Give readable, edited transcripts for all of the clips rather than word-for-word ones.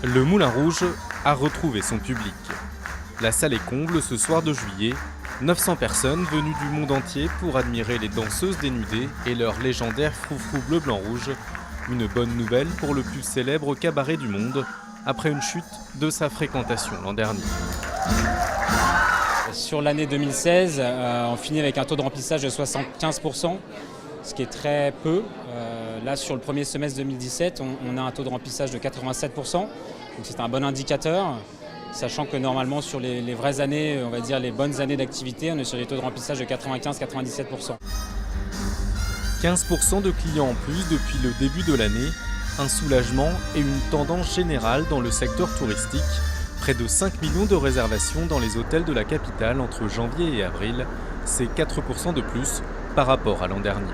Le Moulin Rouge a retrouvé son public. La salle est comble ce soir de juillet. 900 personnes venues du monde entier pour admirer les danseuses dénudées et leur légendaire froufrou bleu-blanc-rouge. Une bonne nouvelle pour le plus célèbre cabaret du monde, après une chute de sa fréquentation l'an dernier. Sur l'année 2016, on finit avec un taux de remplissage de 75%, ce qui est très peu. Là, sur le premier semestre 2017, on a un taux de remplissage de 87%, donc c'est un bon indicateur, sachant que normalement sur les vraies années, on va dire les bonnes années d'activité, on est sur des taux de remplissage de 95-97%. 15% de clients en plus depuis le début de l'année, un soulagement et une tendance générale dans le secteur touristique. Près de 5 millions de réservations dans les hôtels de la capitale entre janvier et avril, c'est 4% de plus par rapport à l'an dernier.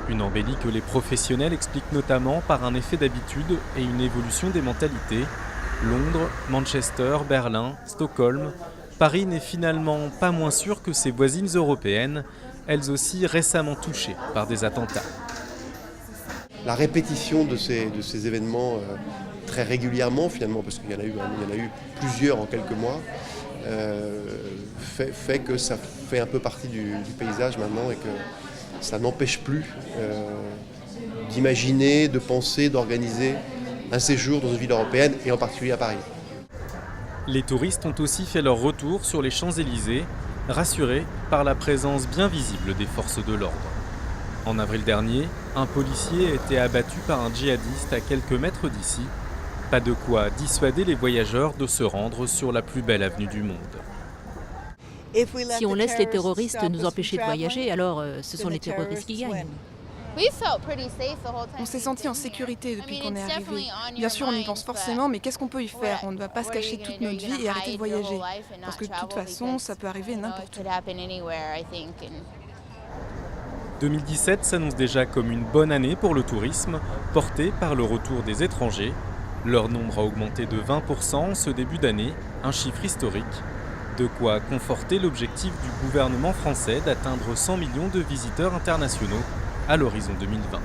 Une embellie que les professionnels expliquent notamment par un effet d'habitude et une évolution des mentalités. Londres, Manchester, Berlin, Stockholm, Paris n'est finalement pas moins sûr que ses voisines européennes, elles aussi récemment touchées par des attentats. La répétition de ces événements très régulièrement finalement, parce qu'il y en a eu plusieurs en quelques mois, fait que ça fait un peu partie du paysage maintenant et que ça n'empêche plus d'imaginer, de penser, d'organiser un séjour dans une ville européenne et en particulier à Paris. Les touristes ont aussi fait leur retour sur les Champs-Élysées, rassurés par la présence bien visible des forces de l'ordre. En avril dernier, un policier a été abattu par un djihadiste à quelques mètres d'ici. Pas de quoi dissuader les voyageurs de se rendre sur la plus belle avenue du monde. Si on laisse les terroristes nous empêcher de voyager, alors ce sont les terroristes qui gagnent. On s'est senti en sécurité depuis qu'on est arrivé. Bien sûr, on y pense forcément, mais qu'est-ce qu'on peut y faire? On ne va pas se cacher toute notre vie et arrêter de voyager. Parce que de toute façon, ça peut arriver n'importe où. 2017 s'annonce déjà comme une bonne année pour le tourisme, porté par le retour des étrangers. Leur nombre a augmenté de 20% en ce début d'année, un chiffre historique. De quoi conforter l'objectif du gouvernement français d'atteindre 100 millions de visiteurs internationaux à l'horizon 2020.